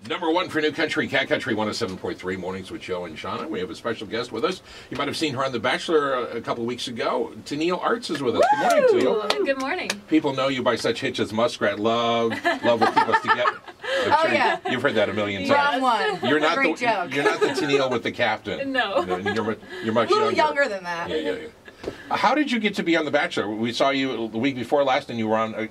Number one for New Country, Cat Country 107.3, Mornings with Joe and Shauna. We have a special guest with us. You might have seen her on The Bachelor a couple of weeks ago. Tenille Arts is with us. Good morning, Tenille. Good morning. People know you by such hits as Muskrat Love, Love Will Keep Us Together. Yeah. You've heard that a million times. Wrong one. You're not Great the joke. You're not the Tenille with the captain. No. You're much A little younger than that. Yeah. How did you get to be on The Bachelor? We saw you the week before last, and you were on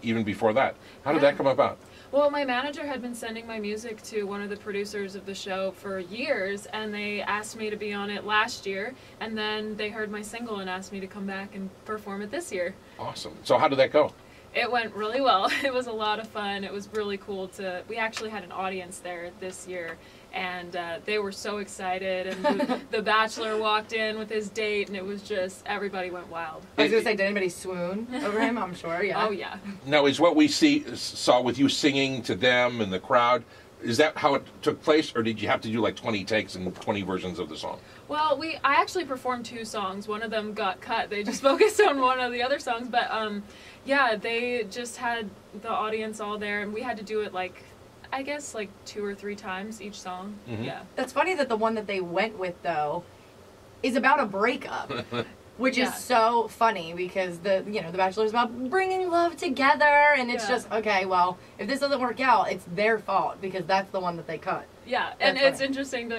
even before that. How did that come about? Well, my manager had been sending my music to one of the producers of the show for years, and they asked me to be on it last year, and then they heard my single and asked me to come back and perform it this year. Awesome. So how did that go? It went really well. It was a lot of fun. It was really cool we actually had an audience there this year, and they were so excited, and the Bachelor walked in with his date, and it was just, everybody went wild. I was going to say, did anybody swoon over him? I'm sure, yeah. Oh, yeah. Now, is what we saw with you singing to them and the crowd, is that how it took place, or did you have to do like 20 takes and 20 versions of the song? Well, I actually performed 2 songs. One of them got cut. They just focused on one of the other songs, but yeah, they just had the audience all there, and we had to do it I guess 2 or 3 times each song. Mm-hmm. Yeah. That's funny that the one that they went with, though, is about a breakup, which is so funny because the Bachelor is about bringing love together, and it's just, okay, well, if this doesn't work out, it's their fault because that's the one that they cut. Yeah, and it's interesting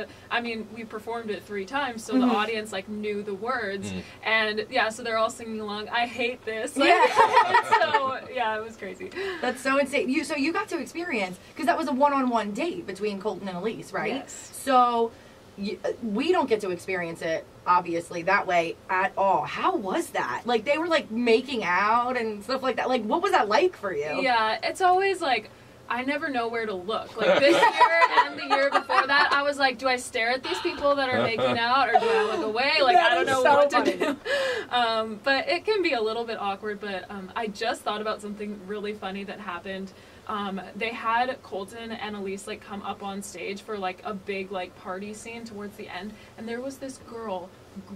we performed it 3 times, so the audience knew the words, and so they're all singing along, I hate this. So, it was crazy. That's so insane. So you got to experience, because that was a one-on-one date between Colton and Elise, right? Yes. So we don't get to experience it, obviously, that way at all. How was that? They were, making out and stuff like that. What was that like for you? Yeah, it's always, I never know where to look. This year and the year before that, I was like, do I stare at these people that are making out, or do I look away? I don't know what to do. But it can be a little bit awkward, but I just thought about something really funny that happened. They had Colton and Elise come up on stage for a big party scene towards the end, and there was this girl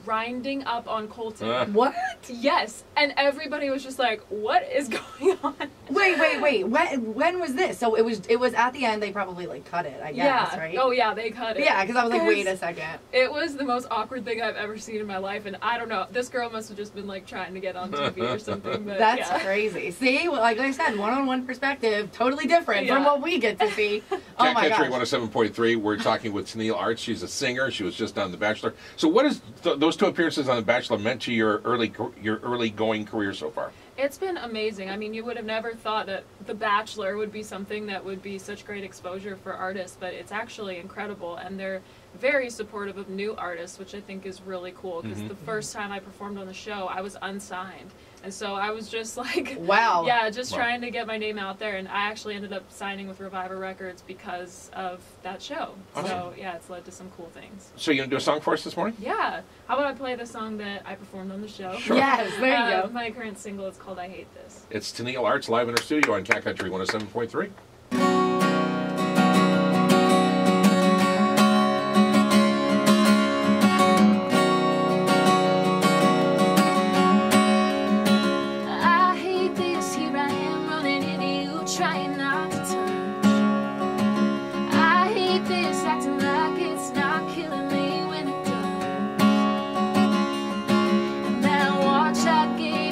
grinding up on Colton. What? Yes, and everybody was just like, what is going on? Wait. When was this? So it was at the end. They probably cut it, I guess, right? Oh yeah, they cut it. Yeah, because I was like, wait a second. It was the most awkward thing I've ever seen in my life, and I don't know. This girl must have just been trying to get on TV or something. But that's crazy. See, like I said, one-on-one perspective, totally different from what we get to see. Oh my gosh. Country 107.3. We're talking with Tenille Arts. She's a singer. She was just on The Bachelor. So what is those 2 appearances on The Bachelor meant to your early going career so far? It's been amazing. I mean, you would have never thought that The Bachelor would be something that would be such great exposure for artists, but it's actually incredible, and they're very supportive of new artists, which I think is really cool, because the first time I performed on the show, I was unsigned. And so I was just wow. Yeah, trying to get my name out there, and I actually ended up signing with Reviver Records because of that show. Awesome. So yeah, it's led to some cool things. So you gonna do a song for us this morning? Yeah. How about I play the song that I performed on the show? Sure. Yes, there you go. My current single is called I Hate This. It's Tenille Arts live in her studio on Cat Country 107.3.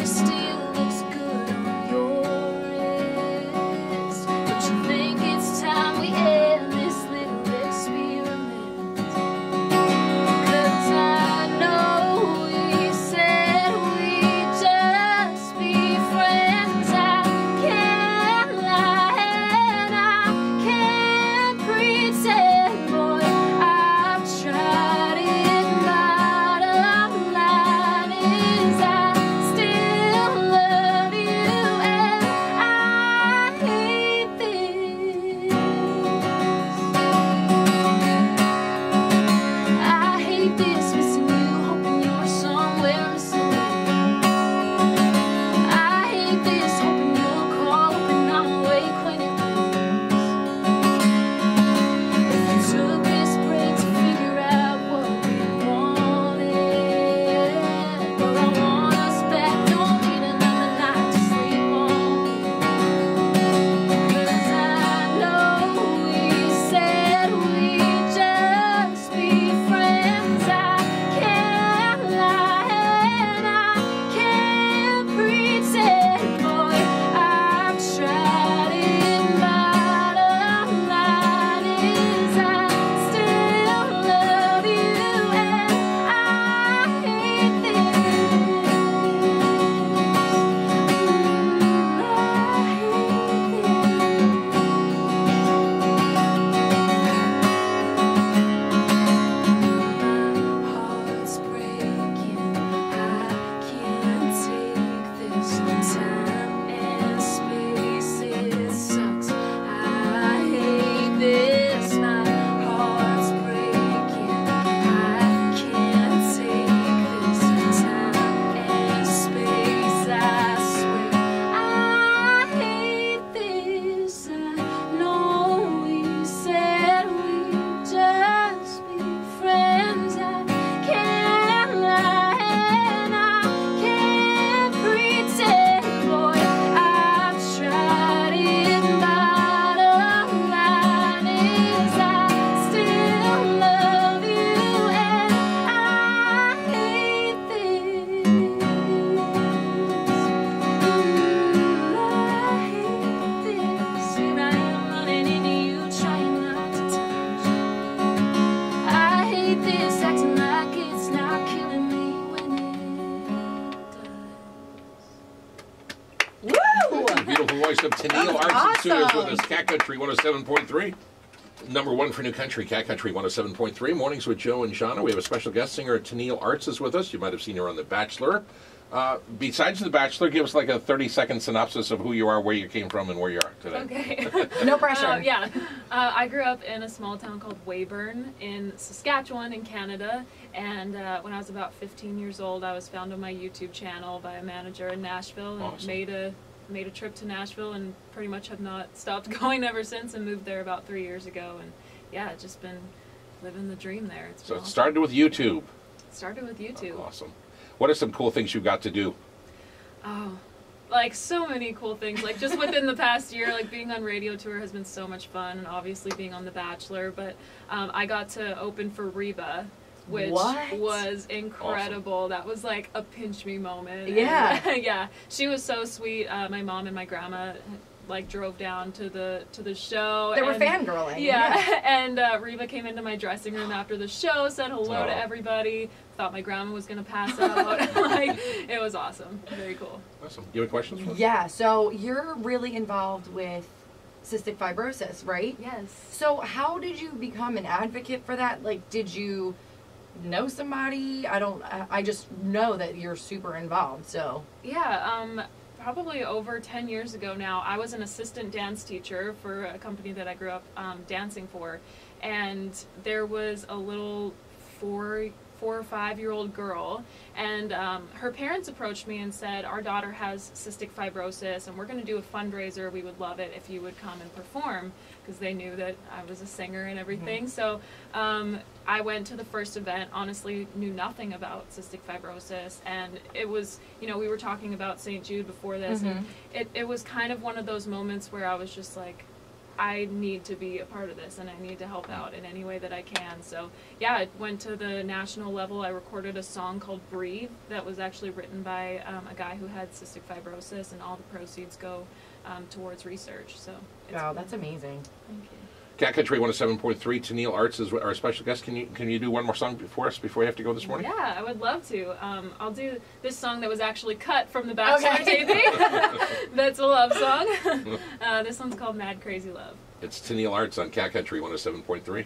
Still looks good on your wrist, but you Cat Country 107.3. Number one for New Country, Cat Country 107.3. Mornings with Joe and Shauna. We have a special guest singer, Tenille Arts, is with us. You might have seen her on The Bachelor. Besides The Bachelor, give us like a 30-second synopsis of who you are, where you came from, and where you are today. Okay. No pressure. Yeah. I grew up in a small town called Weyburn in Saskatchewan in Canada. And when I was about 15 years old, I was found on my YouTube channel by a manager in Nashville and Awesome. made a trip to Nashville and pretty much have not stopped going ever since, and moved there about 3 years ago. And yeah, just been living the dream there. It's So been it started with YouTube. Started with YouTube. Awesome. What are some cool things you got to do? Oh, like so many cool things. Like just within the past year, like being on radio tour has been so much fun, and obviously being on The Bachelor. But I got to open for Reba, which was incredible. Awesome. That was like a pinch me moment. Yeah. And, yeah. She was so sweet. My mom and my grandma like drove down to the show. They were fangirling. Yeah. And Reba came into my dressing room after the show, said hello to everybody. Thought my grandma was gonna pass out. Like, it was awesome. Very cool. Awesome. You have questions for us? Yeah. So you're really involved with cystic fibrosis, right? Yes. So how did you become an advocate for that? Like, did you know somebody? I just know that you're super involved. So yeah. Probably over 10 years ago now, I was an assistant dance teacher for a company that I grew up dancing for, and there was a little 4 or 5-year-old girl, and her parents approached me and said, our daughter has cystic fibrosis and we're going to do a fundraiser. We would love it if you would come and perform, because they knew that I was a singer and everything. So I went to the first event, honestly knew nothing about cystic fibrosis, and it was, we were talking about St. Jude before this, and it was kind of one of those moments where I was just like, I need to be a part of this, and I need to help out in any way that I can. So yeah, I went to the national level. I recorded a song called Breathe that was actually written by a guy who had cystic fibrosis, and all the proceeds go towards research. So wow, that's amazing. Thank you. Cat Country 107.3. Tenille Arts is our special guest. Can you do one more song for us before you have to go this morning? Yeah, I would love to. I'll do this song that was actually cut from the Bachelor taping. That's a love song. This one's called Mad Crazy Love. It's Tenille Arts on Cat Country 107.3.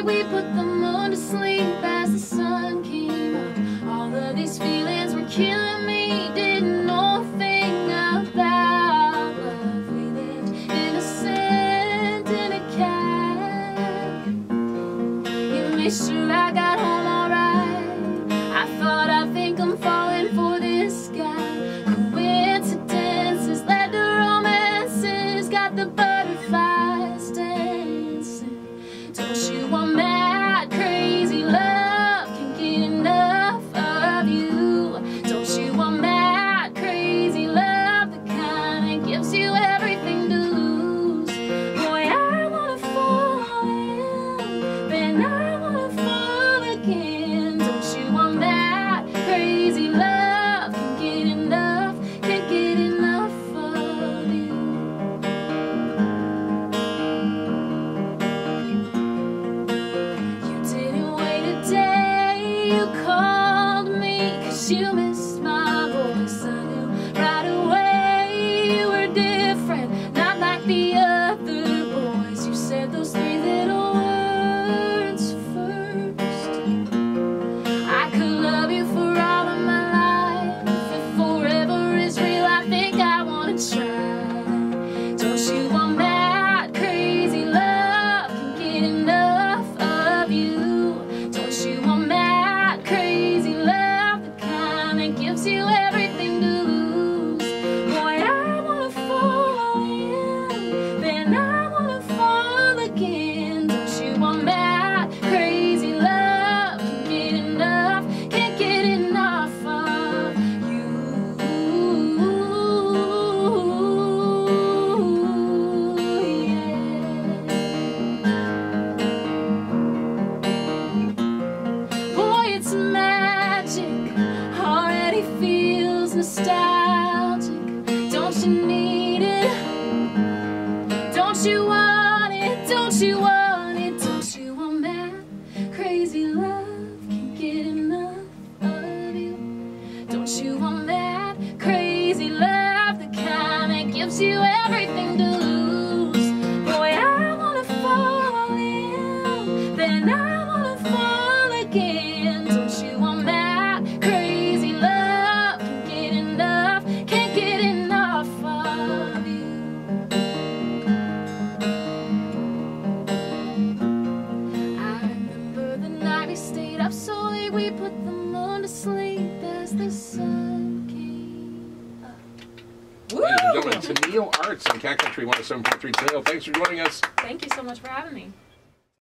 We put the moon to sleep as the sun came up. All of these feelings were killing me. Didn't know a thing about love. We lived innocent in a cabin. You made sure I got home alright. I think I'm falling for this guy. Coincidences led to romances. Got the butterflies dancing. Don't you want mad, crazy love? Can't get enough of you. Don't you want mad, crazy love? The kind that gives you everything to lose. Boy, I wanna fall in, then I wanna fall again. Don't you want mad, crazy love? Can't get enough of you. then I wanna fall again. Don't you want that crazy love? Can't get enough of you. I remember the night we stayed up so late, we put the moon to sleep as the sun came up. Ladies and gentlemen, Tenille Arts on Cat Country 107.3. Tenille, thanks for joining us. Thank you so much for having me.